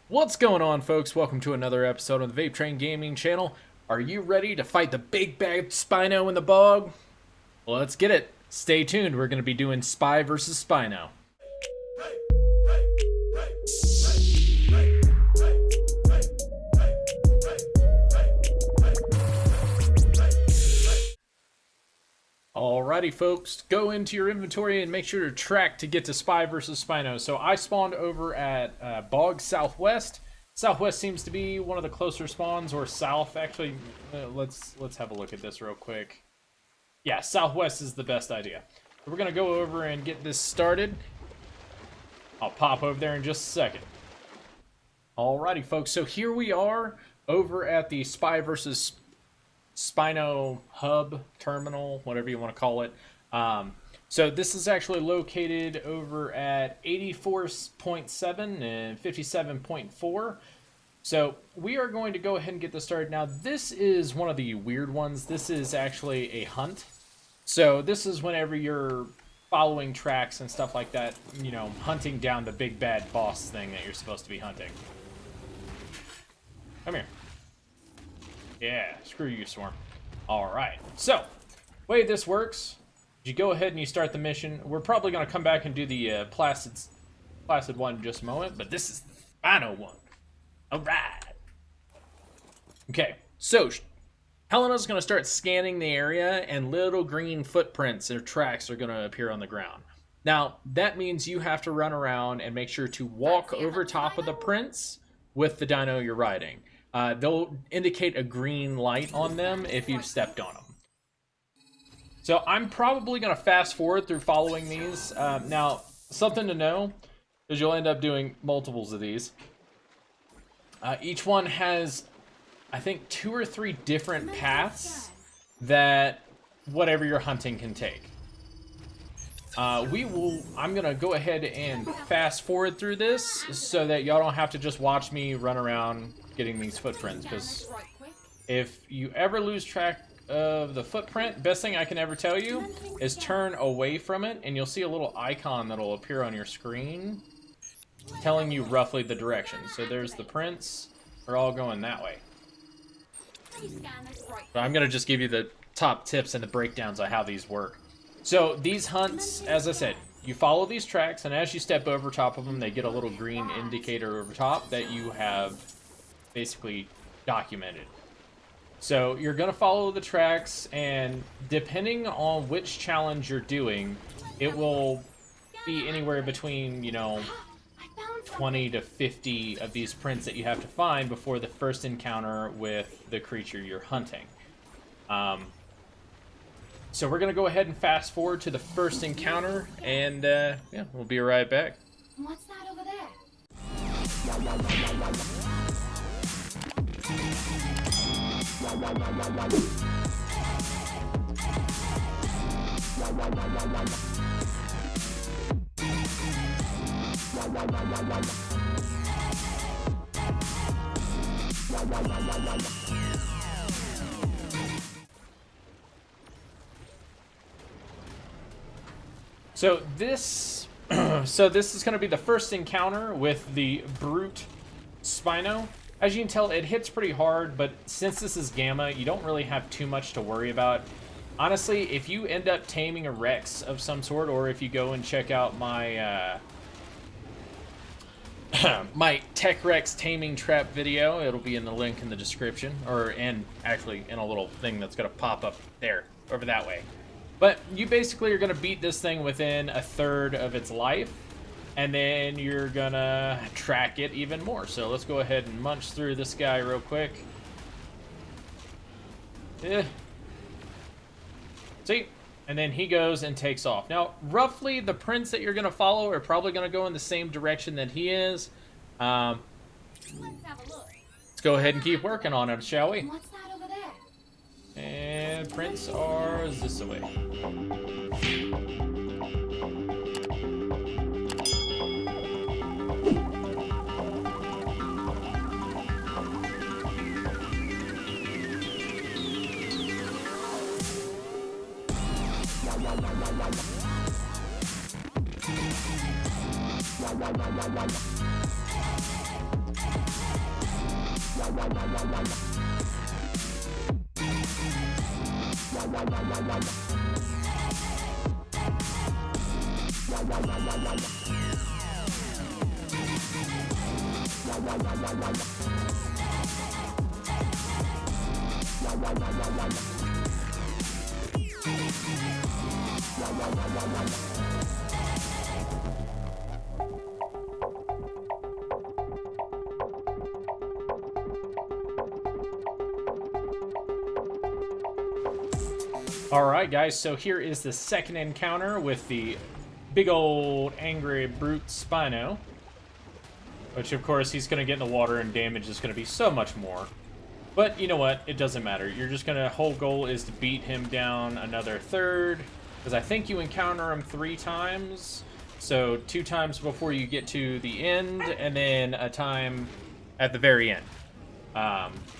What's going on, folks? Welcome to another episode of the VapeTrainGaming channel. Are you ready to fight the big bad Spino in the bog? Well, let's get it. Stay tuned. We're going to be doing Spy versus Spino. Alrighty, folks, go into your inventory and make sure to track to get to Spy versus Spino. So I spawned over at Bog Southwest. Southwest seems to be one of the closer spawns, or south. Actually, let's have a look at this real quick. Yeah, Southwest is the best idea. So we're gonna go over and get this started. I'll pop over there in just a second. Alrighty, folks. So here we are over at the Spy versus Spino hub, terminal, whatever you want to call it. So this is actually located over at 84.7 and 57.4. So we are going to go ahead and get this started. Now, this is one of the weird ones. This is actually a hunt. So this is whenever you're following tracks and stuff like that, you know, hunting down the big bad boss thing that you're supposed to be hunting. Come here. Yeah, screw you, Swarm. Alright, so, way this works, you go ahead and you start the mission. We're probably going to come back and do the Placid one in just a moment, but this is the final one. Alright. Okay, so, Helena's going to start scanning the area, and little green footprints or tracks are going to appear on the ground. Now, that means you have to run around and make sure to walk over top of the prints with the dino you're riding. They'll indicate a green light on them if you've stepped on them. So I'm probably going to fast forward through following these. Now, something to know is you'll end up doing multiples of these. Each one has, I think, 2 or 3 different paths that whatever you're hunting can take. I'm going to go ahead and fast forward through this so that y'all don't have to just watch me run around getting these footprints, because if you ever lose track of the footprint, best thing I can ever tell you is turn away from it, and you'll see a little icon that'll appear on your screen telling you roughly the direction. So there's the prints. We're all going that way. So I'm going to just give you the top tips and the breakdowns on how these work. So these hunts, as I said, you follow these tracks, and as you step over top of them, they get a little green indicator over top that you have basically documented. So you're going to follow the tracks, and depending on which challenge you're doing, it will be anywhere between, you know, 20 to 50 of these prints that you have to find before the first encounter with the creature you're hunting. So we're going to go ahead and fast forward to the first encounter, and yeah, we'll be right back. What's that over there? So this is going to be the first encounter with the brute Spino. As you can tell, it hits pretty hard, but since this is Gamma, you don't really have too much to worry about. Honestly, if you end up taming a Rex of some sort, or if you go and check out my my Tech Rex taming trap video, it'll be in the link in the description, and actually in a little thing that's going to pop up there, over that way. But you basically are going to beat this thing within a third of its life, and then you're going to track it even more. So let's go ahead and munch through this guy real quick. See? And then he goes and takes off. Now, roughly, the prints that you're going to follow are probably going to go in the same direction that he is. Let's have a look. Let's go ahead and keep working on it, shall we? What's that over there? And prints are this way. Alright guys, so here is the second encounter with the big old angry brute Spino. Which of course he's going to get in the water and damage is going to be so much more. But you know what, it doesn't matter. You're just going to, whole goal is to beat him down another third. Because I think you encounter him 3 times. So 2 times before you get to the end, and then a time at the very end.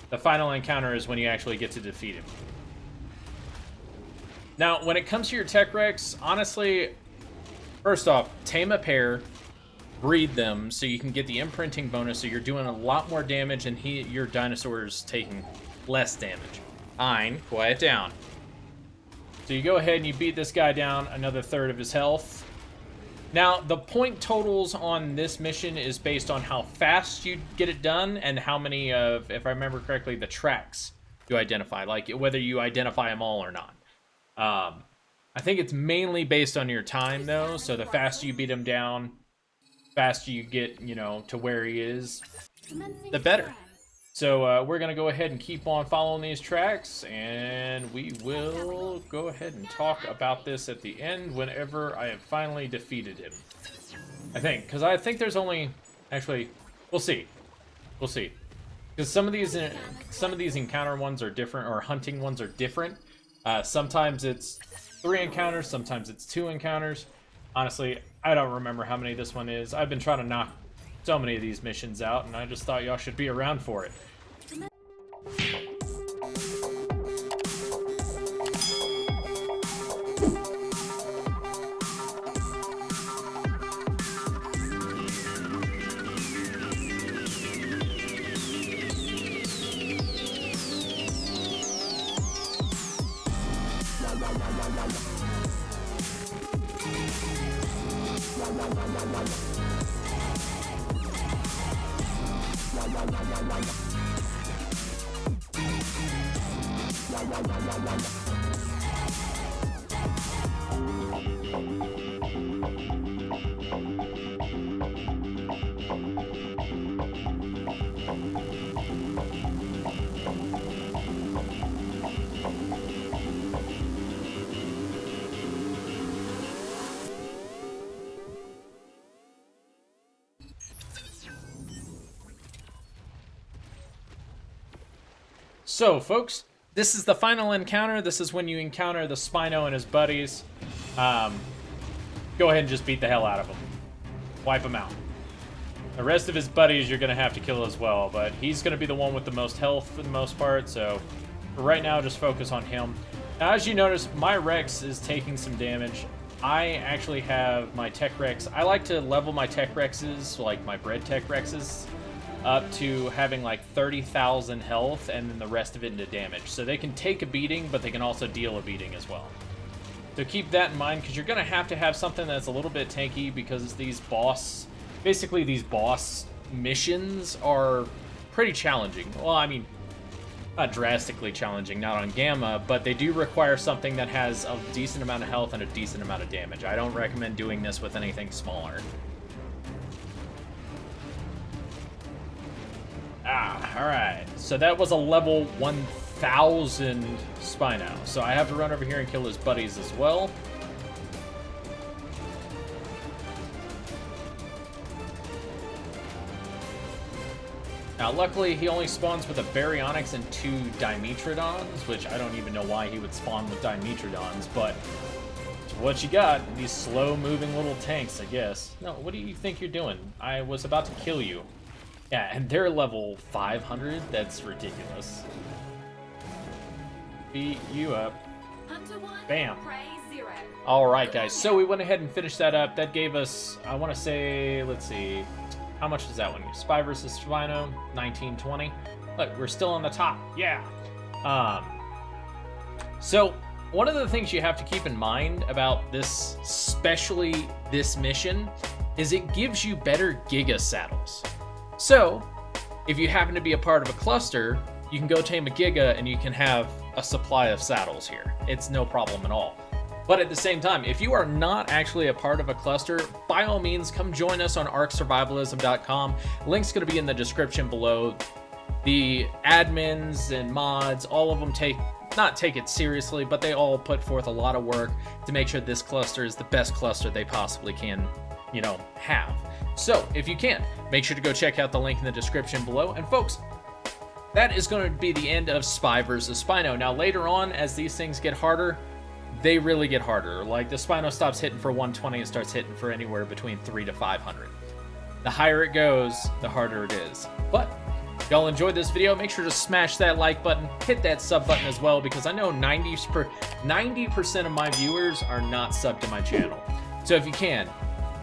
The final encounter is when you actually get to defeat him. Now, when it comes to your Tech Rex, honestly, first off, tame a pair, breed them so you can get the imprinting bonus, so you're doing a lot more damage and your dinosaur is taking less damage. Fine, quiet down. So you go ahead and you beat this guy down another third of his health. Now, the point totals on this mission is based on how fast you get it done and how many of, if I remember correctly, the tracks you identify, like whether you identify them all or not. I think it's mainly based on your time, though, so the faster you beat him down, faster you get, you know, to where he is, the better. So we're going to go ahead and keep on following these tracks, and we will go ahead and talk about this at the end whenever I have finally defeated him. I think, because I think there's only, actually, we'll see. We'll see. Because some of these encounter ones are different, or hunting ones are different. Sometimes it's 3 encounters, sometimes it's 2 encounters. Honestly, I don't remember how many this one is. I've been trying to knock so many of these missions out, and I just thought y'all should be around for it. So, folks, this is the final encounter. This is when you encounter the Spino and his buddies. Go ahead and just beat the hell out of them. Wipe them out. The rest of his buddies you're going to have to kill as well, but he's going to be the one with the most health for the most part, so for right now, just focus on him. Now, as you notice, my Rex is taking some damage. I actually have my Tech Rex. I like to level my Tech Rexes, like my bred Tech Rexes, up to having like 30,000 health and then the rest of it into damage. So they can take a beating, but they can also deal a beating as well. So keep that in mind, because you're going to have something that's a little bit tanky, because these boss missions are pretty challenging. Well, I mean, not drastically challenging, not on Gamma, but they do require something that has a decent amount of health and a decent amount of damage. I don't recommend doing this with anything smaller. Alright. So that was a level 1000 Spino. So I have to run over here and kill his buddies as well. Now, luckily, he only spawns with a Baryonyx and 2 Dimetrodons, which I don't even know why he would spawn with Dimetrodons, but it's what you got. These slow-moving little tanks, I guess. No, what do you think you're doing? I was about to kill you. Yeah, and they're level 500? That's ridiculous. Beat you up. Bam. Alright, guys, so we went ahead and finished that up. That gave us, I want to say, let's see, How much does that one use? Spy versus Spino, 1920. Look, we're still on the top. Yeah. So one of the things you have to keep in mind about this, especially this mission, is it gives you better Giga saddles. So if you happen to be a part of a cluster, you can go tame a Giga and you can have a supply of saddles here. It's no problem at all. But at the same time, if you are not actually a part of a cluster, by all means, come join us on arcsurvivalism.com. Link's going to be in the description below. The admins and mods, all of them not take it seriously, but they all put forth a lot of work to make sure this cluster is the best cluster they possibly can, have. So if you can, make sure to go check out the link in the description below. And folks, that is going to be the end of Spy versus Spino. Now later on, as these things get harder, they really get harder. Like the Spino stops hitting for 120 and starts hitting for anywhere between 300 to 500. The higher it goes, the harder it is. But if y'all enjoyed this video, make sure to smash that like button, hit that sub button as well, because I know 90% of my viewers are not subbed to my channel. So if you can,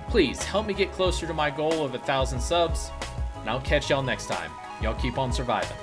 please help me get closer to my goal of 1,000 subs, and I'll catch y'all next time. Y'all keep on surviving.